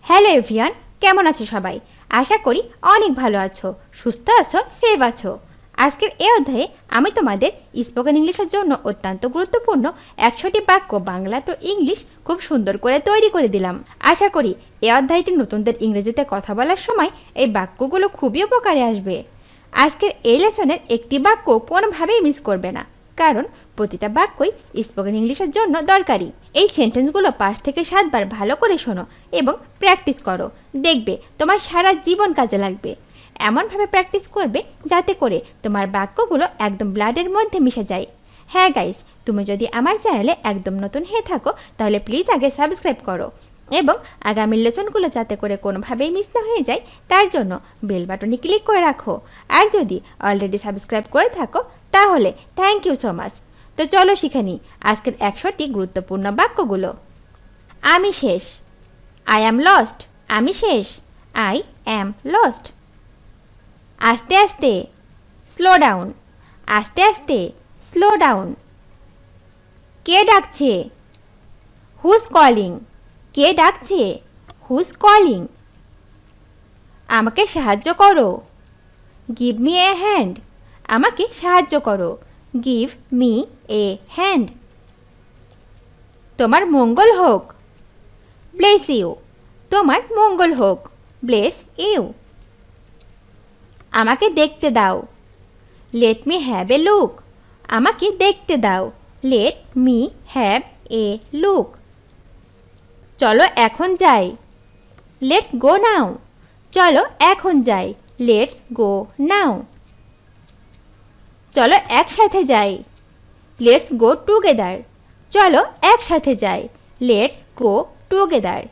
Hello everyone, কেমন আছো সবাই? আশা করি অনেক ভালো আছো, সুস্থ আছো, সেভ আছো। আজকের এই অধ্যায়ে আমি তোমাদের স্পোকেন ইংলিশের জন্য অত্যন্ত গুরুত্বপূর্ণ 100টি বাক্য বাংলা টু ইংলিশ খুব সুন্দর করে তৈরি করে দিলাম। আশা করি এই অধ্যায়টি নতুনদের ইংরেজিতে কথা বলার সময় এই বাক্যগুলো খুবই উপকারে আসবে। আজকের এই লেসনের একটি বাক্য কোনোভাবেই মিস করবে না, কারণ প্রতিটা বাক্যই স্পোকেন ইংলিশের জন্য দরকারি। এই সেন্টেন্সগুলো 5 থেকে 7 বার ভালো করে শোনো এবং প্র্যাকটিস করো। দেখবে তোমার সারা জীবন কাজে লাগবে। এমনভাবে প্র্যাকটিস করবে যাতে করে তোমার বাক্যগুলো একদম ব্লাডের মধ্যে মিশে যায়। হ্যাঁ গাইস, তুমি যদি আমার চ্যানেলে একদম নতুন হয়ে থাকো তাহলে প্লিজ আগে সাবস্ক্রাইব করো এবং আগামী লেসনগুলো যাতে করে কোনোভাবেই মিস না হয়ে যায় তার জন্য বেল বাটনে ক্লিক করে রাখো। আর যদি অলরেডি সাবস্ক্রাইব করে থাকো তাহলে থ্যাংক ইউ সো মাচ। তো চলো শিখে নিই আজকের 100টি গুরুত্বপূর্ণ বাক্যগুলো। আমি শেষ। I am lost. আমি শেষ। I am lost. আস্তে আস্তে। Slow down. আস্তে আস্তে। Slow down. কে ডাকছে? Who's calling. কে ডাকছে? Who's calling. আমাকে সাহায্য করো। Give me a hand. আমাকে সাহায্য করো। Give me a hand. তোমার মঙ্গল হোক। Bless you. তোমার মঙ্গল হোক। Bless you. আমাকে দেখতে দাও। Let me have a look. আমাকে দেখতে দাও। Let me have a look. চলো এখন যাই। Let's go now. চলো এখন যাই। Let's go now. চলো একসাথে যাই। Let's go together. চলো একসাথে যাই। Let's go together.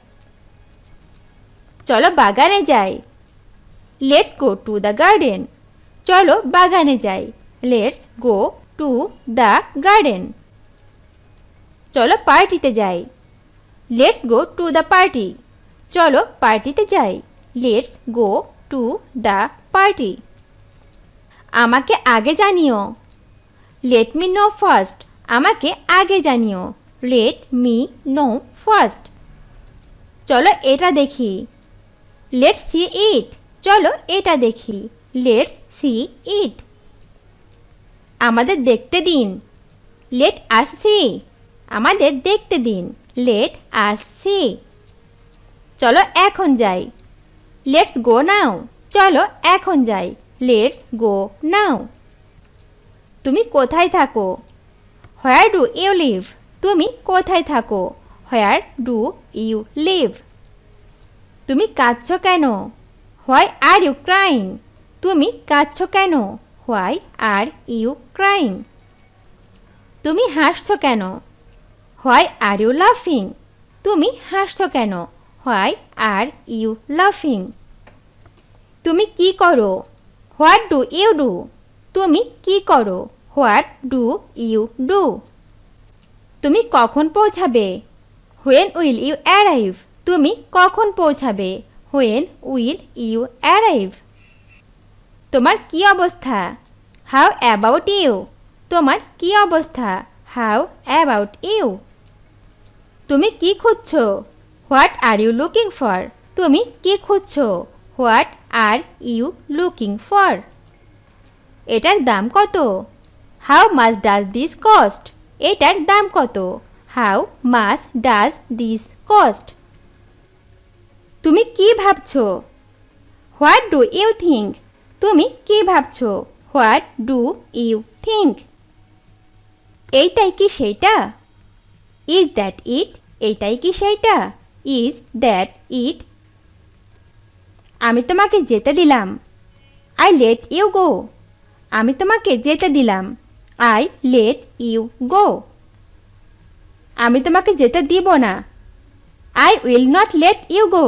চলো বাগানে যাই। Let's go to the garden. চলো বাগানে যাই। Let's go to the garden. চলো পার্টিতে যাই। Let's go to the party. চলো পার্টিতে যাই। Let's go to the party. আমাকে আগে জানিও। Let me no first. আমাকে আগে জানিও। Let me no first. চলো এটা দেখি। লেটস সি ইট। চলো এটা দেখি। লেটস সি ইট। আমাদের দেখতে দিন। Let us see. আমাদের দেখতে দিন। Let us see. চলো এখন যাই। Let's go now. চলো এখন যাই। Let's go now. তুমি কোথায় থাকো? Where do you live? তুমি কোথায় থাকো? Where do you live? তুমি কাঁদছো কেন? Why are you crying? তুমি কাঁদছো কেন? Why are you crying? তুমি হাসছো কেন? হোয়াই আর ইউ লাফিং? তুমি হাসছো কেন? হোয়াই আর ইউ লাফিং? তুমি কি করো? What do you do? তুমি কি করো? What do you do? তুমি কখন পৌঁছাবে? When will you arrive? তুমি কখন পৌঁছাবে? When will you arrive? তোমার কি অবস্থা? How about you? তোমার কি অবস্থা? How about you? তুমি কি খুঁজছো? What are you looking for? তুমি কি খুঁজছো? What are you looking for? এটার দাম কত? How much does this cost? এটার দাম কত? How much does this cost? তুমি কি ভাবছো? What do you think? তুমি কি ভাবছো? What do you think? এইটাই কি সেইটা? Is that it? এইটাই কি সেইটা? Is that it? আমি তোমাকে যেতে দিলাম। I let you go. আমি তোমাকে যেতে দিলাম। I let you go. আমি তোমাকে যেতে দিব না। I will not let you go.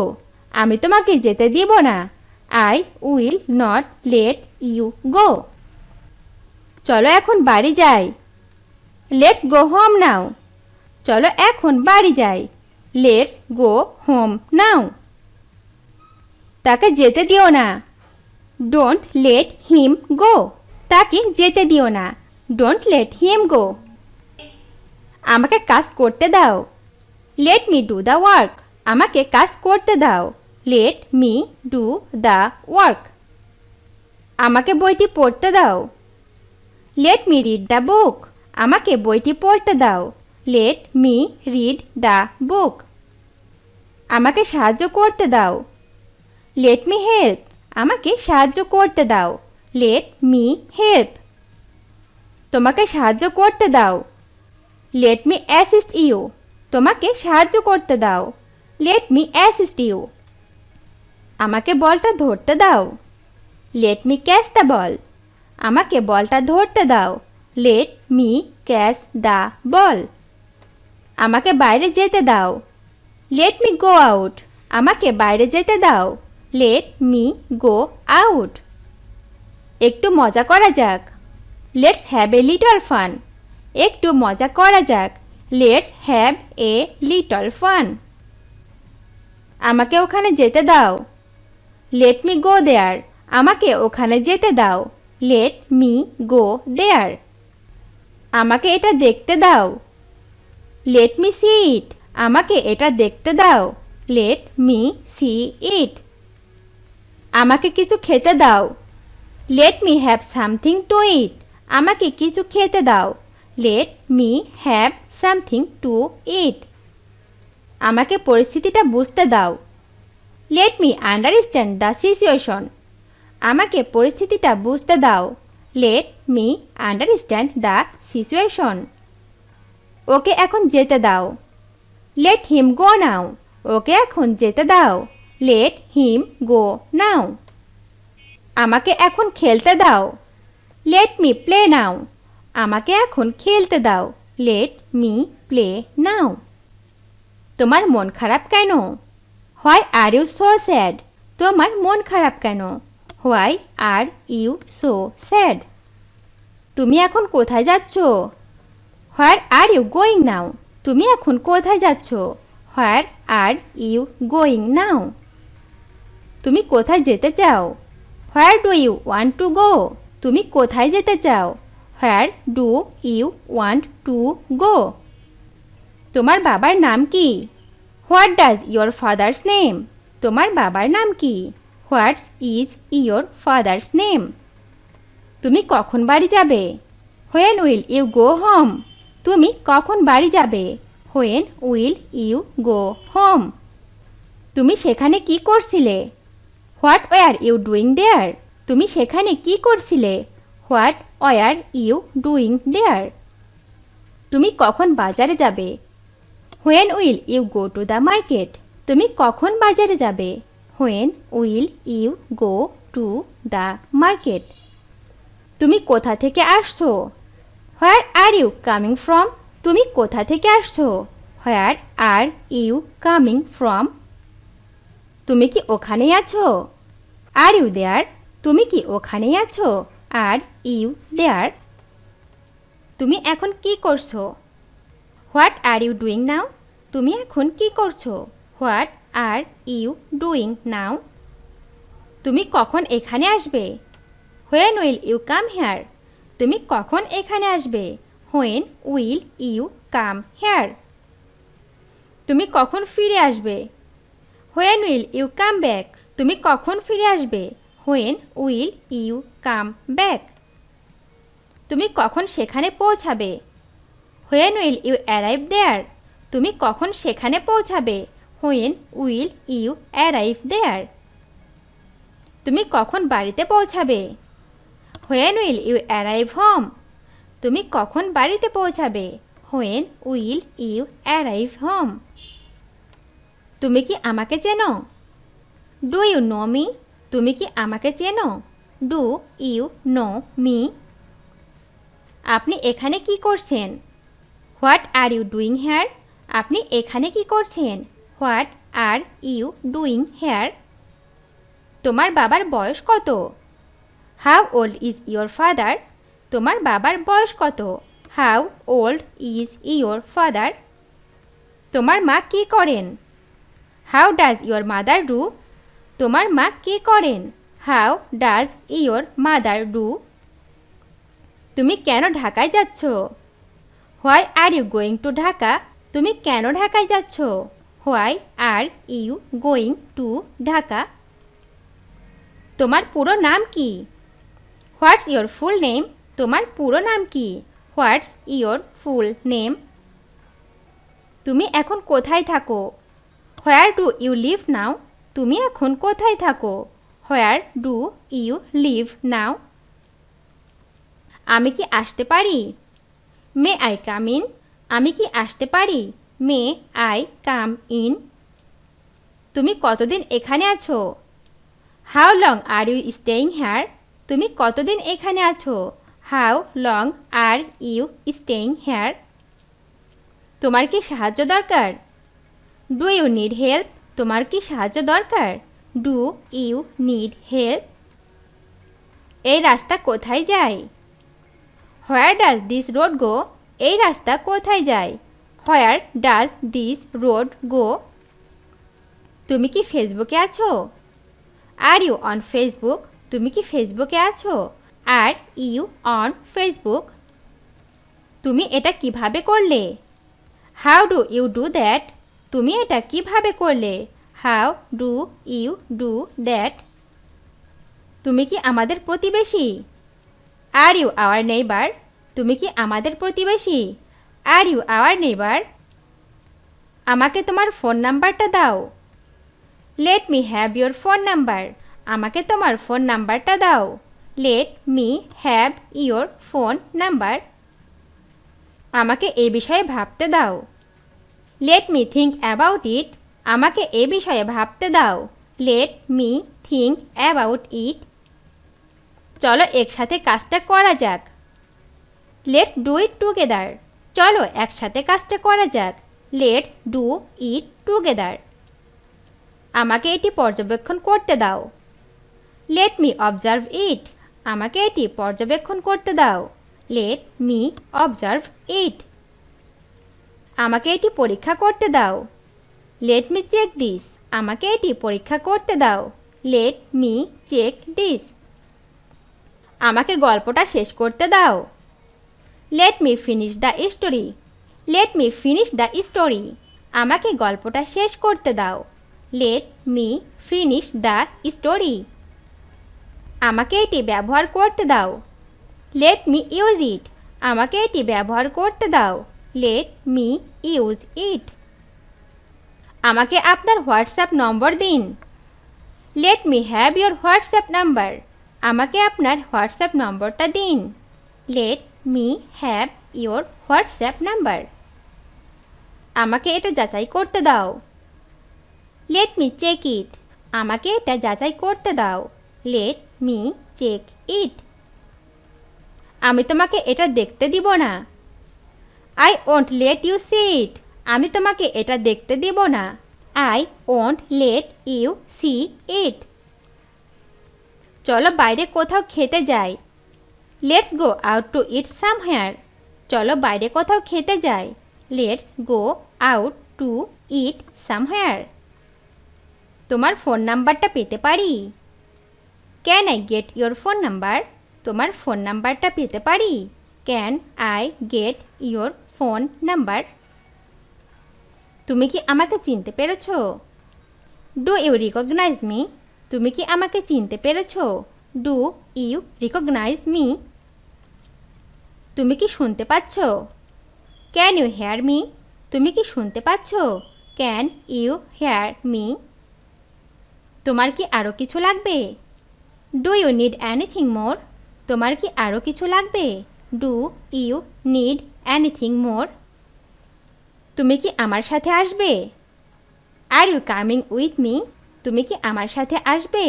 আমি তোমাকে যেতে দিব না। I will not let you go. চলো এখন বাড়ি যাই। Let's go home now. চলো এখন বাড়ি যাই। Let's go home now. তাকে যেতে দিও না। ডোন্ট লেট হিম গো। তাকে যেতে দিও না। ডোন্ট লেট হিম গো। আমাকে কাজ করতে দাও। Let me do the work. আমাকে কাজ করতে দাও। Let me do the work. আমাকে বইটি পড়তে দাও। Let me read the book. আমাকে বইটি পড়তে দাও। Let me read the book. আমাকে সাহায্য করতে দাও। Let me help. আমাকে সাহায্য করতে দাও। Let me help. তোমাকে সাহায্য করতে দাও। Let me assist you. তোমাকে সাহায্য করতে দাও। Let me assist you. আমাকে বলটা ধরতে দাও। Let me catch the ball. আমাকে বলটা ধরতে দাও। Let me catch the ball. আমাকে বাইরে যেতে দাও। Let me go out. আমাকে বাইরে যেতে দাও। Let me go out. একটু মজা করা যাক। Let's have a little fun. একটু মজা করা যাক। Let's have a little fun. আমাকে ওখানে যেতে দাও। Let me go there. আমাকে ওখানে যেতে দাও। Let me go there. আমাকে এটা দেখতে দাও। Let me see it. আমাকে এটা দেখতে দাও। Let me see it. আমাকে কিছু খেতে দাও। Let me have something to eat. আমাকে কিছু খেতে দাও। Let me have something to eat. আমাকে পরিস্থিতিটা বুঝতে দাও। Let me understand the situation. আমাকে পরিস্থিতিটা বুঝতে দাও। Let me understand the situation. Okay এখন যেতে দাও। লেট হিম গো নাও। ওকে এখন যেতে দাও। Let him go now. আমাকে এখন খেলতে দাও। Let me play now. আমাকে এখন খেলতে দাও। Let me play now. তোমার মন খারাপ কেন? Why are you so sad? তোমার মন খারাপ কেন? Why are you so sad? তুমি এখন কোথায় যাচ্ছ? Where are you going now? তুমি এখন কোথায় যাচ্ছ? Where are you going now? তুমি কোথায় যেতে চাও? Where do you want to গো? তুমি কোথায় যেতে চাও? Where do you want to go? তোমার বাবার নাম কি? What does your father's name? তোমার বাবার নাম কি? What's is your father's name? তুমি কখন বাড়ি যাবে? When will you go home? তুমি কখন বাড়ি যাবে? When will you go home? তুমি সেখানে কি করছিলে? What were you doing there? তুমি সেখানে কি করছিলে? What were you doing there? তুমি কখন বাজারে যাবে? When will you go to the market? তুমি কখন বাজারে যাবে? When will you go to the market? তুমি কোথা থেকে আসছো? Where are you coming from? তুমি কোথা থেকে আসছো? Where are you coming from? তুমি কি ওখানেই আছো? Are you there? তুমি কি ওখানেই আছো? Are you there? তুমি এখন কি করছো? What are you doing now? তুমি এখন কি করছো? What are you doing now? তুমি কখন এখানে আসবে? When will you come here? তুমি কখন এখানে আসবে? When will you come here? তুমি কখন ফিরে আসবে? When will you come back? তুমি কখন ফিরে আসবে? When will you come back? তুমি কখন সেখানে পৌঁছাবে? When will you arrive there? তুমি কখন সেখানে পৌঁছাবে? When will you arrive there? তুমি কখন বাড়িতে পৌঁছাবে? When will you arrive home? তুমি কখন বাড়িতে পৌঁছাবে? When will you arrive home? তুমি কি আমাকে চেনো? Do you know me? তুমি কি আমাকে চেনো? Do you know me? আপনি এখানে কি করছেন? What are you doing here? আপনি এখানে কি করছেন? What are you doing here? তোমার বাবার বয়স কত? How old is your father? তোমার বাবার বয়স কত? How old is your father? তোমার মা কি করেন? How does your mother do? তোমার মা কি করেন? How does your mother do? তুমি কেন ঢাকায় যাচ্ছ? Why are you going to Dhaka? তুমি কেন ঢাকায় যাচ্ছ? Why are you going to Dhaka? তোমার পুরো নাম কি? What's your full name? তোমার পুরো নাম কি? What's your full name? তুমি এখন কোথায় থাকো? Where do you live now? তুমি এখন কোথায় থাকো? Where do you live now? আমি কি আসতে পারি? May I come in? আমি কি আসতে পারি? May I come in? তুমি কতদিন এখানে আছো? How long are you staying here? তুমি কতদিন এখানে আছো? How long are you staying here? তোমার কি সাহায্য দরকার? Do you need help? তোমার কি সাহায্য দরকার? Do you need help? এই রাস্তা কোথায় যায়? Where does this road go? এই রাস্তা কোথায় যায়? Where does this road go? তুমি কি ফেসবুকে আছো? Are you on Facebook? তুমি কি ফেসবুকে আছো? Are you on Facebook? তুমি এটা কিভাবে করলে? How do you do that? তুমি এটা কিভাবে করলে? How do you do that? তুমি কি আমাদের প্রতিবেশী? Are you our neighbor? তুমি কি আমাদের প্রতিবেশী? Are you our neighbor? আমাকে তোমার ফোন নাম্বারটা দাও। Let me have your phone number. আমাকে তোমার ফোন নাম্বারটা দাও। Let me have your phone number. আমাকে এই বিষয়ে ভাবতে দাও। Let me think about it. আমাকে এই বিষয়ে ভাবতে দাও। Let me think about it. চলো একসাথে কাজটা করা যাক। Let's do it together. চলো একসাথে কাজটা করা যাক। Let's do it together. আমাকে এটি পর্যবেক্ষণ করতে দাও। Let me observe it. আমাকে এটি পর্যবেক্ষণ করতে দাও। Let me observe it. আমাকে এটি পরীক্ষা করতে দাও। Let me check this. আমাকে এটি পরীক্ষা করতে দাও। Let me check this. আমাকে গল্পটা শেষ করতে দাও। Let me finish the story. Let me finish the story. আমাকে গল্পটা শেষ করতে দাও। Let me finish the story. আমাকে এটি ব্যবহার করতে দাও। Let me use it. আমাকে এটি ব্যবহার করতে দাও। Let me use it. আমাকে আপনার হোয়াটসঅ্যাপ নম্বর দিন। Let me have your WhatsApp number. আমাকে আপনার হোয়াটসঅ্যাপ নম্বরটা দিন। Let me have your WhatsApp number. আমাকে এটা যাচাই করতে দাও। Let me check it. আমাকে এটা যাচাই করতে দাও। Let me check it. আমি তোমাকে এটা দেখতে দিব না। I won't let you see it. আমি তোমাকে এটা দেখতে দিব না। I won't let you see it. চলো বাইরে কোথাও খেতে যাই। Let's go out to eat somewhere. চলো বাইরে কোথাও খেতে যাই। Let's go out to eat somewhere. তোমার ফোন নাম্বারটা পেতে পারি? Can I get your phone number? তোমার ফোন নাম্বারটা পেতে পারি? Can I get your phone number? তুমি কি আমাকে চিনতে পেরেছো? Do you recognize me? তুমি কি আমাকে চিনতে পেরেছো? Do you recognize me? তুমি কি শুনতে পাচ্ছো? Can you hear me? তুমি কি শুনতে পাচ্ছো? Can you hear me? তোমার কি আরো কিছু লাগবে? Do you need anything more? তোমার কি আরো কিছু লাগবে? Do you need anything more? তুমি কি আমার সাথে আসবে? Are you coming with me? তুমি কি আমার সাথে আসবে?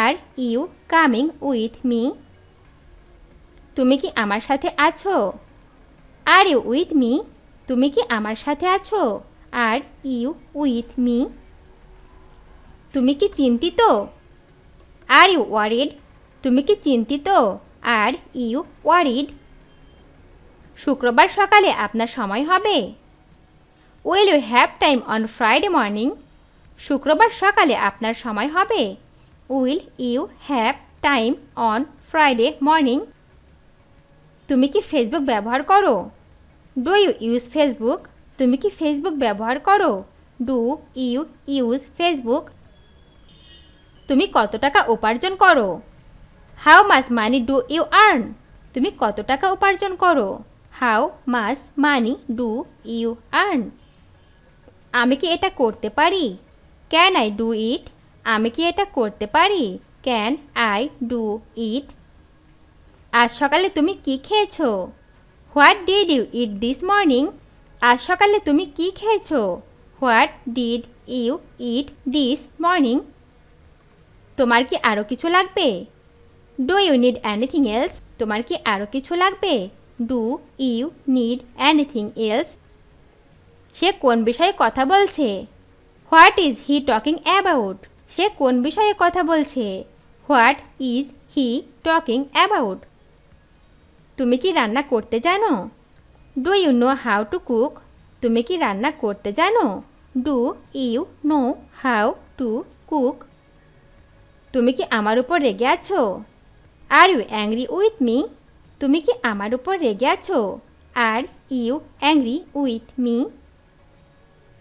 Are you coming with me? তুমি কি আমার সাথে আছো? Are you with me? তুমি কি আমার সাথে আছো? Are you with me? তুমি কি চিন্তিত? Are you worried? তুমি কি চিন্তিত? Are you worried? শুক্রবার সকালে আপনার সময় হবে? Will you have time on Friday morning? শুক্রবার সকালে আপনার সময় হবে? Will you have time on Friday morning? তুমি কি ফেসবুক ব্যবহার করো? Do you use Facebook? তুমি কি ফেসবুক ব্যবহার করো? Do you use Facebook? তুমি কত টাকা উপার্জন করো? How much money do you earn? তুমি কত টাকা উপার্জন করো? How much money do you earn? আমি কি এটা করতে পারি? Can I do it? আমি কি এটা করতে পারি? Can I do it? আজ সকালে তুমি কি খেয়েছো? What did you eat this morning? আজ সকালে তুমি কি খেয়েছো? What did you eat this morning? তোমার কি আরও কিছু লাগবে? Do you need anything else? তোমার কি আরও কিছু লাগবে? Do you need anything else? সে কোন বিষয়ে কথা বলছে? What is he talking about? সে কোন বিষয়ে কথা বলছে? What is he talking about? তুমি কি রান্না করতে জানো? Do you know how to cook? তুমি কি রান্না করতে জানো? Do you know how to cook? তুমি কি আমার উপর রেগে আছো? Are you angry with me? তুমি কি আমার উপর রেগে আছো? Are you angry with me?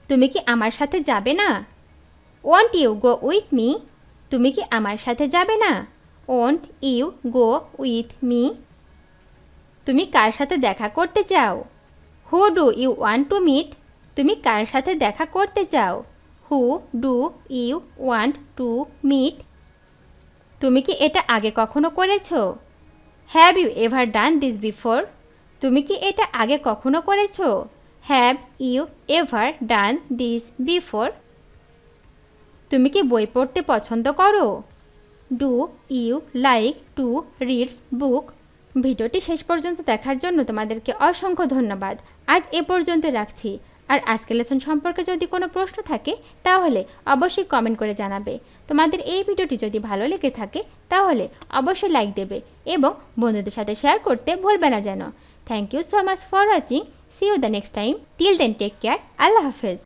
তুমি কি আমার সাথে যাবে না? Won't you go with me? তুমি কি আমার সাথে যাবে না? Won't you go with me? তুমি কার সাথে দেখা করতে চাও? Who do you want to meet? তুমি কার সাথে দেখা করতে চাও? Who do you want to meet? তুমি কি এটা আগে কখনো করেছো? Have you ever done this before? তুমি কি এটা আগে কখনো করেছো? Have you ever done this before? তুমি কি বই পড়তে পছন্দ করো? Do you like to reads book? ভিডিওটি শেষ পর্যন্ত দেখার জন্য তোমাদেরকে অসংখ্য ধন্যবাদ। আজ এ পর্যন্ত রাখছি। আর আজকের লেসন সম্পর্কে যদি কোনো প্রশ্ন থাকে তাহলে অবশ্যই কমেন্ট করে জানাবে। তোমাদের এই ভিডিওটি যদি ভালো লেগে থাকে তাহলে অবশ্যই লাইক দেবে এবং বন্ধুদের সাথে শেয়ার করতে ভুলবে না যেন। Thank you so much for watching. See you the next time. Till then take care. আল্লাহ হাফেজ।